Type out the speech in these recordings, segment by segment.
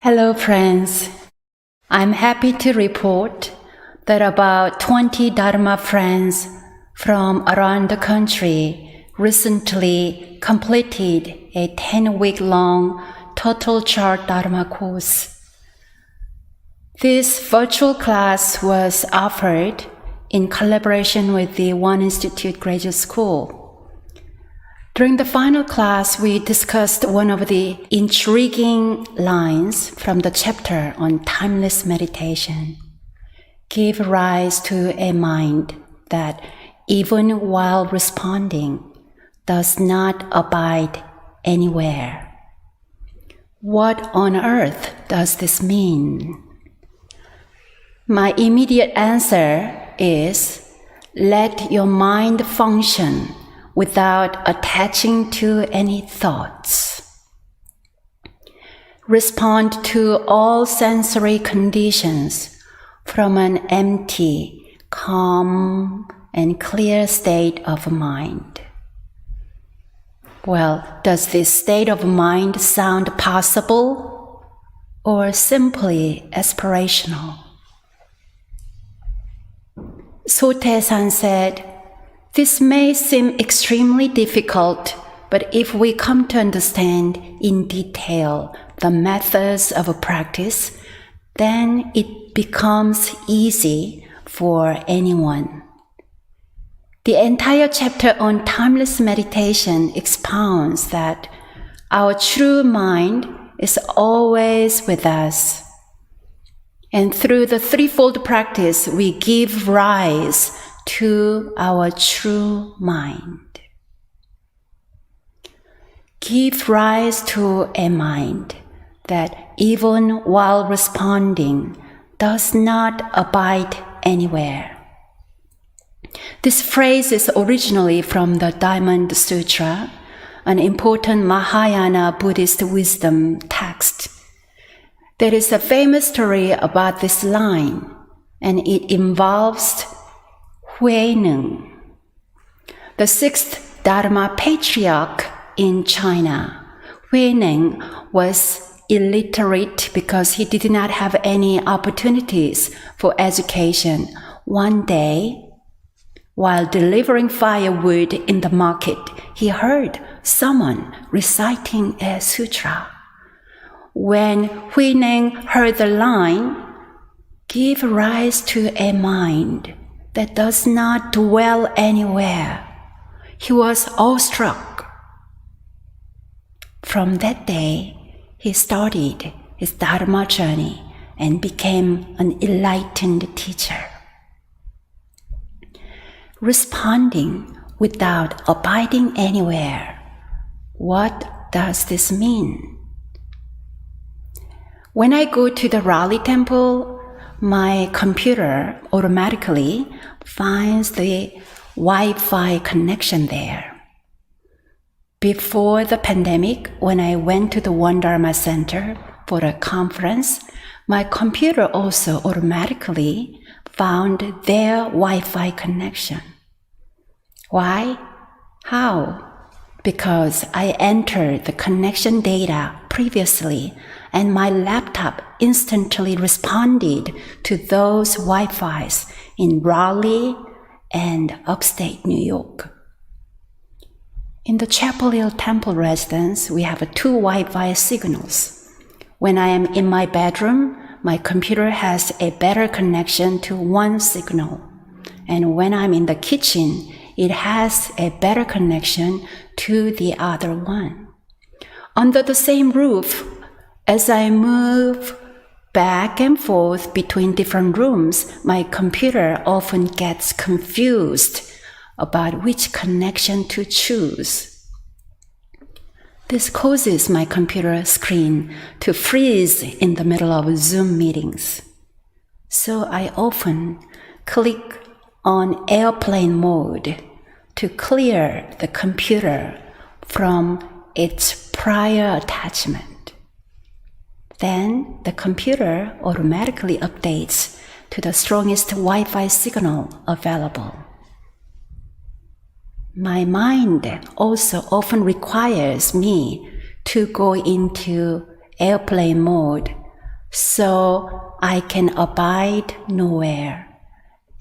Hello friends, I'm happy to report that about 20 Dharma friends from around the country recently completed a 10-week-long Total Chart Dharma course. This virtual class was offered in collaboration with the One Institute Graduate School. During the final class, we discussed one of the intriguing lines from the chapter on timeless meditation. Give rise to a mind that, even while responding, does not abide anywhere. What on earth does this mean? My immediate answer is, let your mind function without attaching to any thoughts. Respond to all sensory conditions from an empty, calm, and clear state of mind. Well, does this state of mind sound possible or simply aspirational? Sotae-san said, "This may seem extremely difficult, but if we come to understand in detail the methods of practice, then it becomes easy for anyone." The entire chapter on timeless meditation expounds that our true mind is always with us. And through the threefold practice, we give rise to our true mind. Give rise to a mind that, even while responding, does not abide anywhere. This phrase is originally from the Diamond Sutra, an important Mahayana Buddhist wisdom text. There is a famous story about this line, and it involves Huineng, the sixth Dharma patriarch in China. Huineng was illiterate because he did not have any opportunities for education. One day, while delivering firewood in the market, he heard someone reciting a sutra. When Huineng heard the line, "Give rise to a mind that does not dwell anywhere," he was awestruck. From that day, he started his Dharma journey and became an enlightened teacher. Responding without abiding anywhere. What does this mean? When I go to the Raleigh Temple, my computer automatically finds the Wi-Fi connection there. Before the pandemic, when I went to the One Dharma Center for a conference, my computer also automatically found their Wi-Fi connection. Why? How? Because I entered the connection data previously, and my laptop instantly responded to those Wi-Fis in Raleigh and upstate New York. In the Chapel Hill Temple residence, we have two Wi-Fi signals. When I am in my bedroom, my computer has a better connection to one signal. And when I'm in the kitchen, it has a better connection to the other one. Under the same roof, as I move back and forth between different rooms, my computer often gets confused about which connection to choose. This causes my computer screen to freeze in the middle of Zoom meetings. So I often click on airplane mode to clear the computer from its prior attachment. Then the computer automatically updates to the strongest Wi-Fi signal available. My mind also often requires me to go into airplane mode so I can abide nowhere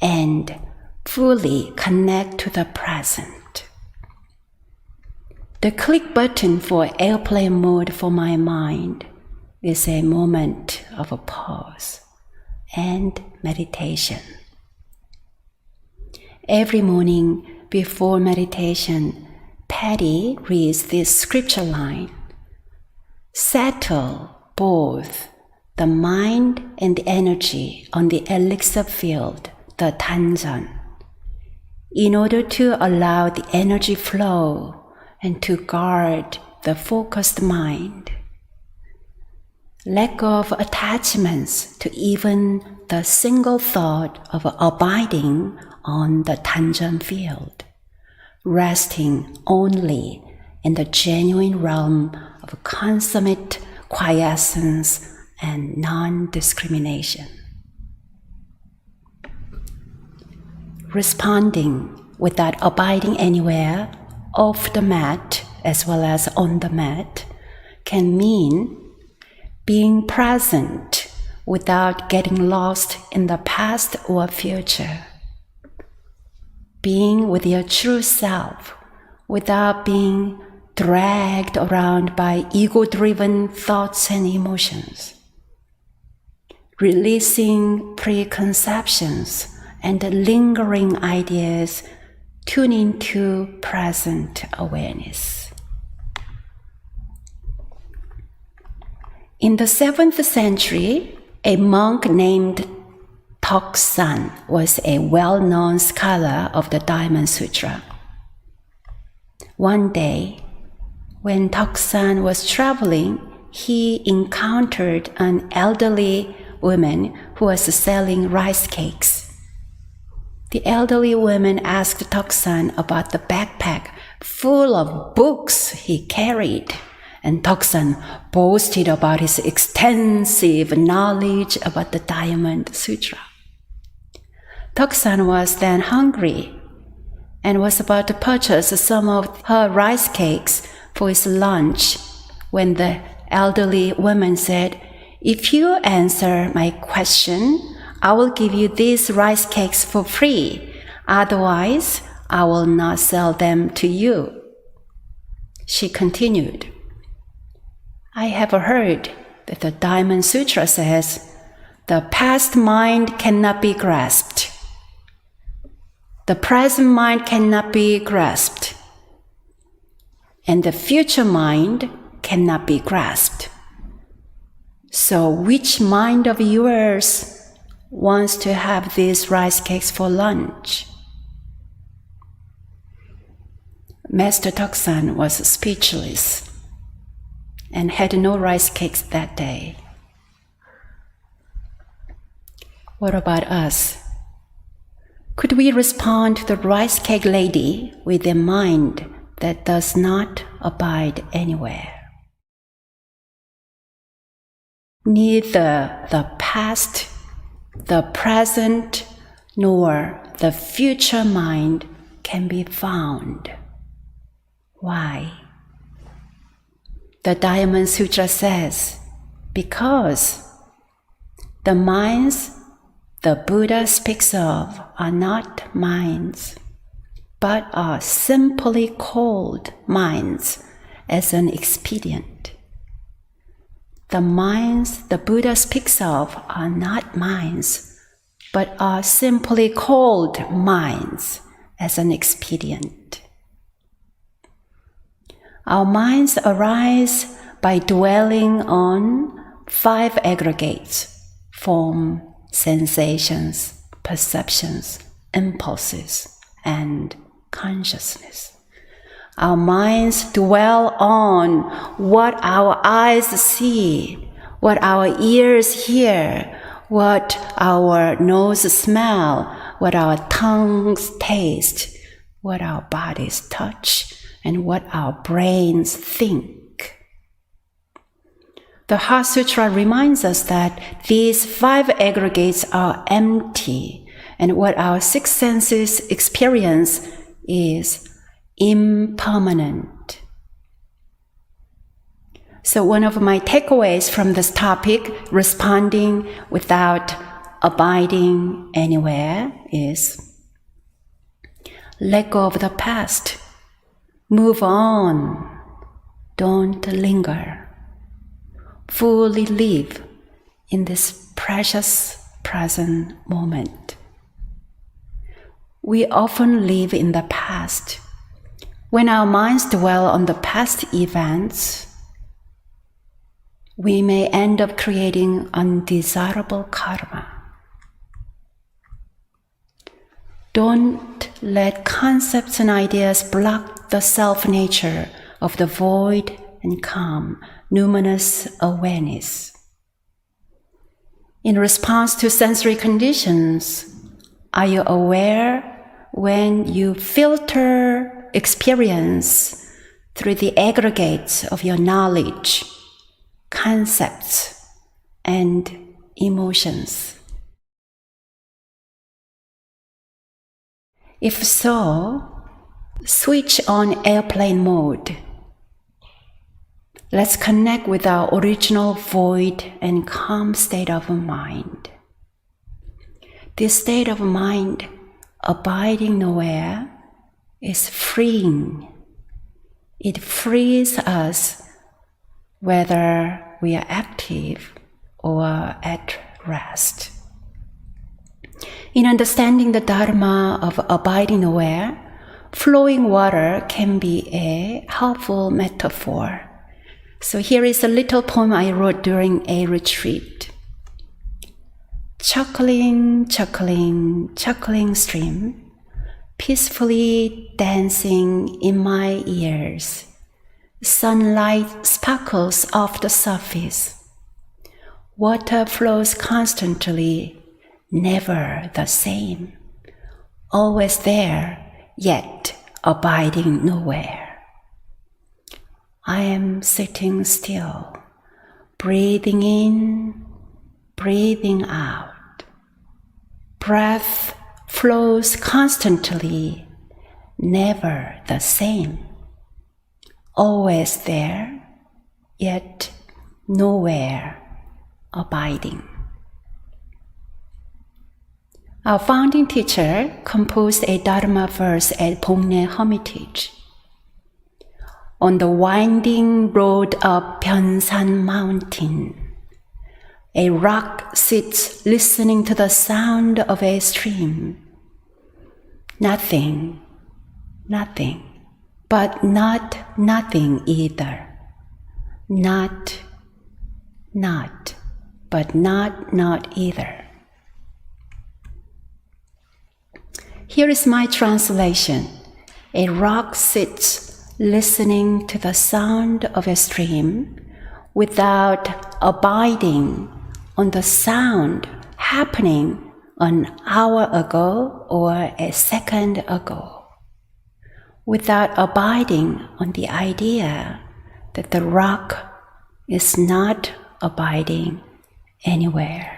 and fully connect to the present. The click button for airplane mode for my mind is a moment of a pause and meditation. Every morning before meditation, Patty reads this scripture line: settle both the mind and the energy on the elixir field, the Tanzan, in order to allow the energy flow and to guard the focused mind. Let go of attachments to even the single thought of abiding on the Tanzan field, resting only in the genuine realm of consummate quiescence and non-discrimination. Responding without abiding anywhere, off the mat as well as on the mat, can mean being present without getting lost in the past or future. Being with your true self without being dragged around by ego-driven thoughts and emotions. Releasing preconceptions and lingering ideas, tuning to present awareness. In the 7th century, a monk named Toksan was a well-known scholar of the Diamond Sutra. One day, when Toksan was traveling, he encountered an elderly woman who was selling rice cakes. The elderly woman asked Toksan about the backpack full of books he carried, and Toksan boasted about his extensive knowledge about the Diamond Sutra. Toksan was then hungry and was about to purchase some of her rice cakes for his lunch when the elderly woman said, "If you answer my question, I will give you these rice cakes for free. Otherwise, I will not sell them to you." She continued, "I have heard that the Diamond Sutra says, the past mind cannot be grasped. The present mind cannot be grasped. And the future mind cannot be grasped. So which mind of yours wants to have these rice cakes for lunch?" Master Toksan was speechless and had no rice cakes that day. What about us? Could we respond to the rice cake lady with a mind that does not abide anywhere? Neither the past, the present, nor the future mind can be found. Why? The Diamond Sutra says, because the minds the Buddha speaks of are not minds, but are simply called minds as an expedient. The minds the Buddha speaks of are not minds, but are simply called minds as an expedient. Our minds arise by dwelling on 5 aggregates: form, sensations, perceptions, impulses, and consciousness. Our minds dwell on what our eyes see, what our ears hear, what our nose smell, what our tongues taste, what our bodies touch, and what our brains think. The Heart Sutra reminds us that these 5 aggregates are empty, and what our 6 senses experience is impermanent. So one of my takeaways from this topic, responding without abiding anywhere, is let go of the past. Move on. Don't linger. Fully live in this precious present moment. We often live in the past. When our minds dwell on the past events, we may end up creating undesirable karma. Don't let concepts and ideas block the self-nature of the void and calm, numinous awareness. In response to sensory conditions, are you aware when you filter experience through the aggregates of your knowledge, concepts, and emotions? If so, switch on airplane mode. Let's connect with our original void and calm state of mind. This state of mind, abiding nowhere, is freeing. It frees us whether we are active or at rest. In understanding the Dharma of abiding nowhere, flowing water can be a helpful metaphor. So here is a little poem I wrote during a retreat. Chuckling, chuckling, chuckling stream, peacefully dancing in my ears. Sunlight sparkles off the surface. Water flows constantly, never the same. Always there, yet abiding nowhere. I am sitting still, breathing in, breathing out. Breath flows constantly, never the same. Always there, yet nowhere abiding. Our founding teacher composed a Dharma verse at Bongnae Hermitage. On the winding road up Pyeonsan Mountain, a rock sits listening to the sound of a stream. Nothing, nothing, but not nothing either. Not, but not either. Here is my translation. A rock sits listening to the sound of a stream without abiding on the sound happening an hour ago or a second ago, without abiding on the idea that the rock is not abiding anywhere.